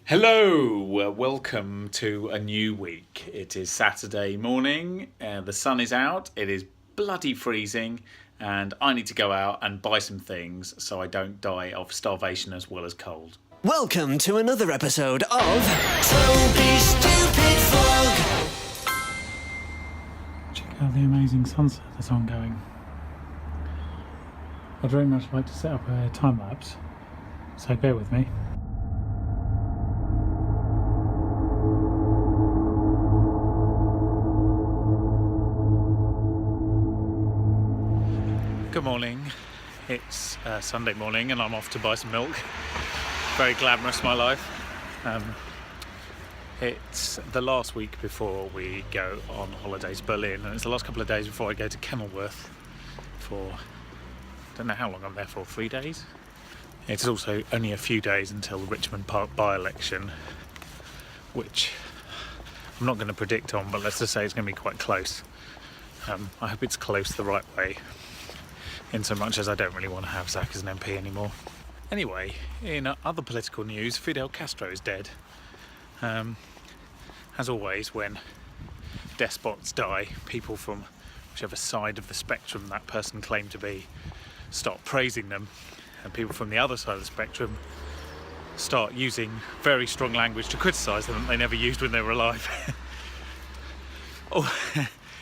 Hello, welcome to a new week. It is Saturday morning, the sun is out, it is bloody freezing, and I need to go out and buy some things so I don't die of starvation as well as cold. Welcome to another episode of Toby Stupid Vlog. Check out the amazing sunset that's ongoing. I'd very much like to set up a time lapse, so bear with me. Good morning, it's Sunday morning and I'm off to buy some milk. Very glamorous, my life. It's the last week before we go on holiday to Berlin, and it's the last couple of days before I go to Kenilworth for, I don't know how long I'm there for, 3 days? It's also only a few days until the Richmond Park by-election, which I'm not going to predict on, but let's just say it's going to be quite close. I hope it's close the right way, in so much as I don't really want to have Zach as an MP anymore. Anyway, in other political news, Fidel Castro is dead. As always, when despots die, people from whichever side of the spectrum that person claimed to be start praising them, and people from the other side of the spectrum start using very strong language to criticise them that they never used when they were alive. Oh,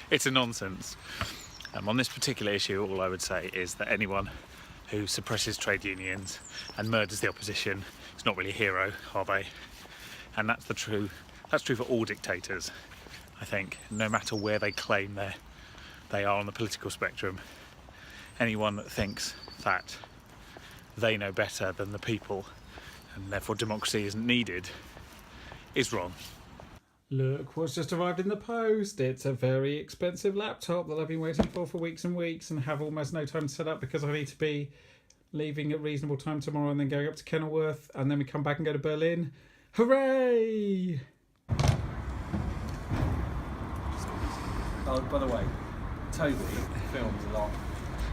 it's a nonsense. On this particular issue, all I would say is that anyone who suppresses trade unions and murders the opposition is not really a hero, are they? And that's true for all dictators, I think, no matter where they claim they are on the political spectrum. Anyone that thinks that they know better than the people and therefore democracy isn't needed is wrong. Look what's just arrived in the post. It's a very expensive laptop that I've been waiting for weeks and weeks and have almost no time to set up because I need to be leaving at reasonable time tomorrow and then going up to Kenilworth, and then we come back and go to Berlin. Hooray! Oh, by the way, Toby films a lot.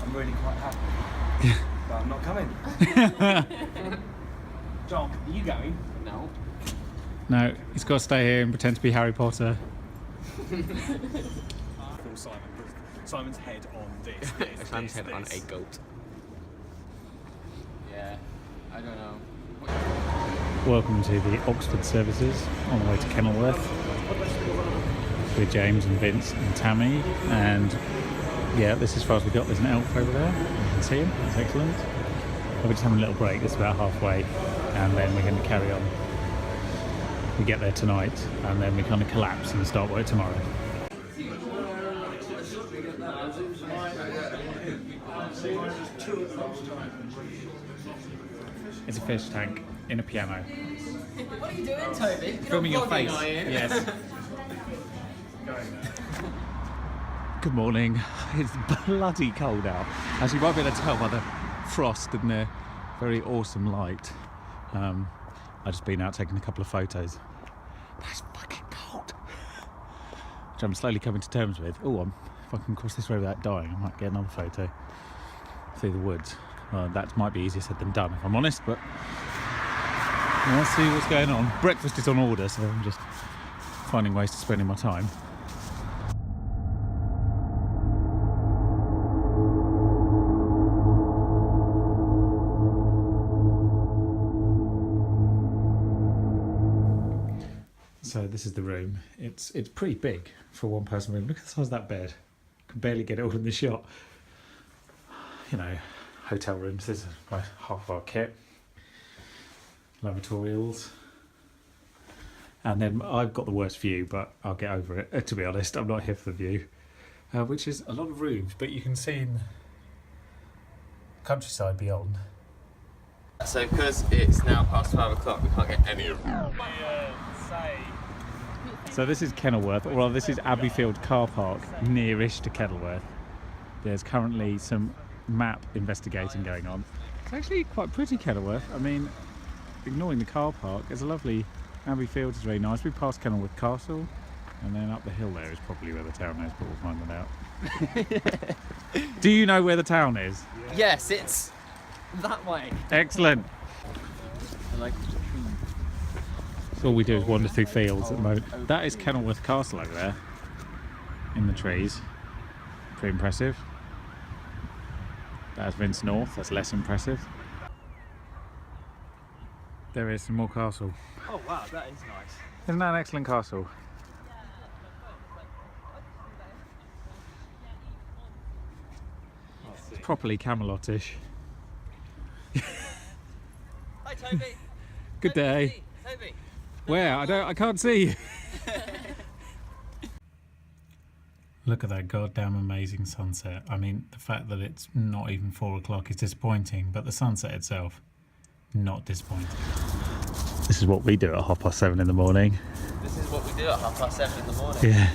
I'm really quite happy, but I'm not coming. John, are you going? No. No, he's got to stay here and pretend to be Harry Potter. Simon's head on this. Simon's head on a goat. Yeah, I don't know. Welcome to the Oxford services on the way to Kenilworth with James and Vince and Tammy, and yeah, this is as far as we got. There's an elf over there, you can see him, that's excellent. We're just having a little break, it's about halfway, and then we're going to carry on. We get there tonight and then we kind of collapse and start work tomorrow. It's a fish tank in a piano. What are you doing, Toby? Filming your face. Yes. Good morning. It's bloody cold out. As you might be able to tell by the frost and the very awesome light. I've just been out taking a couple of photos. That's fucking cold. Which I'm slowly coming to terms with. Oh, if I can cross this road without dying, I might get another photo through the woods. That might be easier said than done, if I'm honest, but let's see what's going on. Breakfast is on order, so I'm just finding ways to spend my time. So this is the room. It's pretty big for one person room. Look at the size of that bed. Can barely get it all in the shot. You know, hotel rooms. This is my half our kit. Lavatorials. And then I've got the worst view, but I'll get over it. To be honest, I'm not here for the view. Which is a lot of rooms, but you can see in countryside beyond. So because it's now past 12 o'clock, we can't get any of them. So this is Kenilworth, or this is Abbeyfield car park, nearish to Kenilworth. There's currently some map investigating going on. It's actually quite pretty, Kenilworth. I mean, ignoring the car park, there's a lovely Abbeyfield, it's very nice. We passed Kenilworth Castle, and then up the hill there is probably where the town is, but we'll find that out. Do you know where the town is? Yes, it's that way. Excellent. I like So all we do is wander through fields at the moment. That is Kenilworth Castle over there, in the trees. Pretty impressive. That's Vince North, that's less impressive. There is some more castle. Oh wow, that is nice. Isn't that an excellent castle? It's properly Camelotish. Hi, Toby. Good day. Toby. Where? I can't see you. Look at that goddamn amazing sunset. I mean, the fact that it's not even 4 o'clock is disappointing, but the sunset itself, not disappointing. This is what we do at 7:30 in the morning. This is what we do at 7:30 in the morning. Yeah,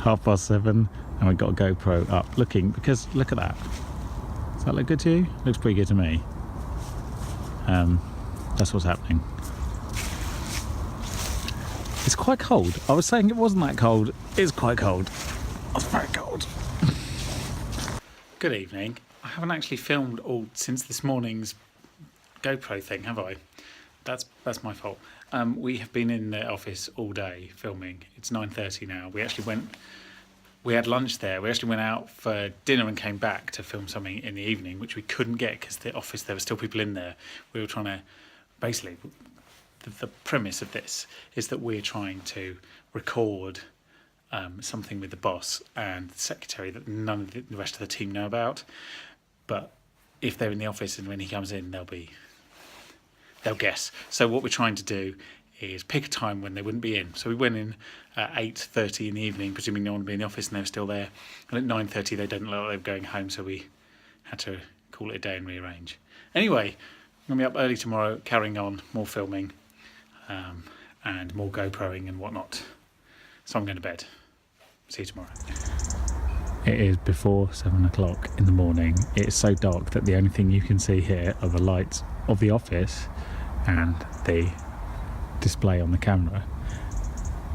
7:30, and we've got a GoPro up looking, because look at that. Does that look good to you? Looks pretty good to me. That's what's happening. It's quite cold. I was saying it wasn't that cold. It's quite cold. It's very cold. Good evening. I haven't actually filmed all since this morning's GoPro thing, have I? That's my fault. We have been in the office all day filming. It's 9:30 now. We had lunch there. We actually went out for dinner and came back to film something in the evening, which we couldn't get because the office, there were still people in there. We were trying to, basically, the premise of this is that we're trying to record something with the boss and the secretary that none of the rest of the team know about. But if they're in the office and when he comes in, they'll guess. So what we're trying to do is pick a time when they wouldn't be in. So we went in at 8:30 in the evening, presuming no one would be in the office, and they were still there. And at 9:30 they didn't look like they were going home, so we had to call it a day and rearrange. Anyway, I'm going to be up early tomorrow, carrying on, more filming, and more GoProing and whatnot. So I'm going to bed. See you tomorrow. It is before 7 o'clock in the morning. It is so dark that the only thing you can see here are the lights of the office and the display on the camera.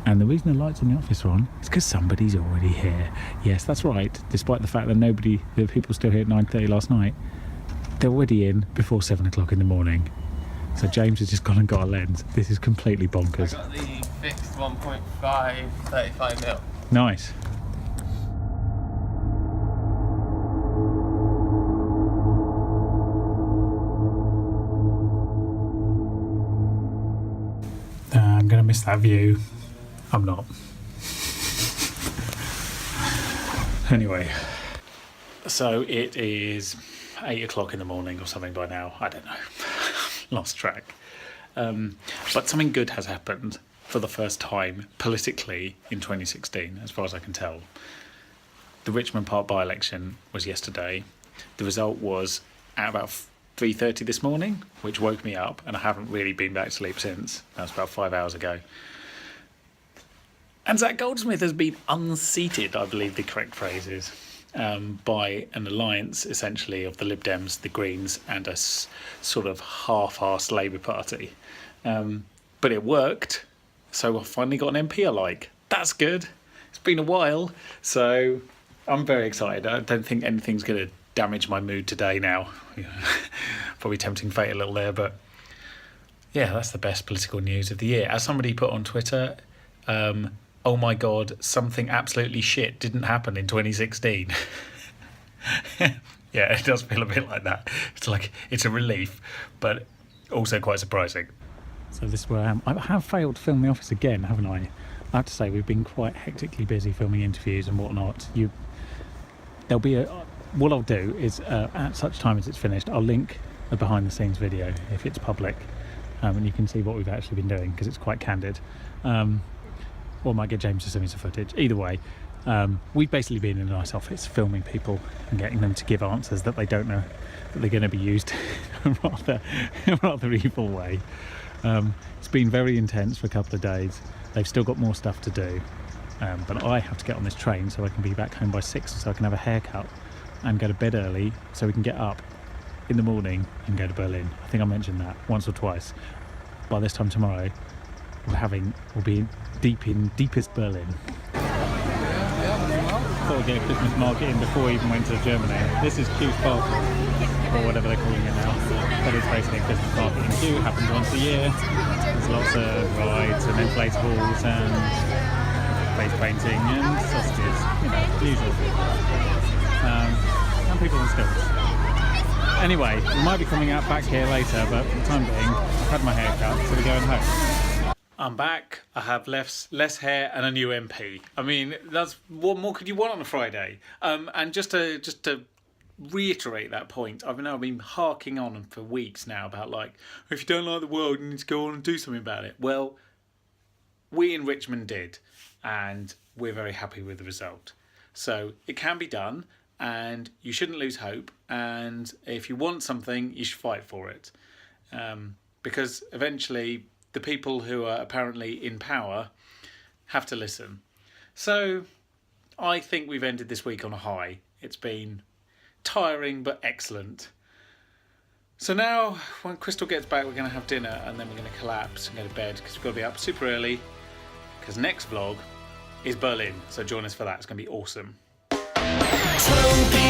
And the reason the lights in the office are on is because somebody's already here. Yes, that's right. Despite the fact that the people still here at 9:30 last night, they're already in before 7 o'clock in the morning. So James has just gone and got a lens. This is completely bonkers. I got the fixed 1.5 35mm. Nice. I'm going to miss that view. I'm not. Anyway, so it is 8 o'clock in the morning or something by now. I don't know. Lost track. But something good has happened for the first time politically in 2016, as far as I can tell. The Richmond Park by-election was yesterday. The result was at about 3:30 this morning, which woke me up, and I haven't really been back to sleep since. That was about 5 hours ago. And Zach Goldsmith has been unseated, I believe the correct phrase is, by an alliance, essentially, of the Lib Dems, the Greens, and a sort of half-assed Labour Party. But it worked, so I finally got an MP I like. That's good. It's been a while, so I'm very excited. I don't think anything's going to damage my mood today now. Probably tempting fate a little there, but yeah, that's the best political news of the year. As somebody put on Twitter, oh my god, something absolutely shit didn't happen in 2016. Yeah, it does feel a bit like that. It's like, it's a relief, but also quite surprising. So this is where I am. I have failed to film the office again, haven't I? I have to say, we've been quite hectically busy filming interviews and whatnot. There'll be what I'll do is, at such time as it's finished, I'll link a behind the scenes video if it's public, and you can see what we've actually been doing, because it's quite candid. Or I might get James to send me some footage. Either way, we've basically been in a nice office filming people and getting them to give answers that they don't know that they're going to be used in a rather evil way. It's been very intense for a couple of days. They've still got more stuff to do, but I have to get on this train so I can be back home by 6, so I can have a haircut and go to bed early so we can get up in the morning and go to Berlin. I think I mentioned that once or twice. By this time tomorrow, we'll be deep in deepest Berlin. Thought I'd get a Christmas market in before we even went to Germany. This is Q's Park, or whatever they're calling it now. But it's basically a Christmas market in Q. Happens once a year. There's lots of rides and inflatables and face painting and sausages, you know, the usual. And people on stilts. Anyway, we might be coming out back here later, but for the time being, I've had my hair cut, so we're going home. I'm back. I have less hair and a new MP. I mean, what more could you want on a Friday? And just to reiterate that point, I've now been harking on for weeks now about, like, if you don't like the world, you need to go on and do something about it. Well, we in Richmond did, and we're very happy with the result. So it can be done, and you shouldn't lose hope, and if you want something, you should fight for it. Because eventually the people who are apparently in power have to listen. So I think we've ended this week on a high. It's been tiring but excellent. So now when Crystal gets back, we're going to have dinner and then we're going to collapse and go to bed because we've got to be up super early because next vlog is Berlin. So join us for that. It's going to be awesome. Toby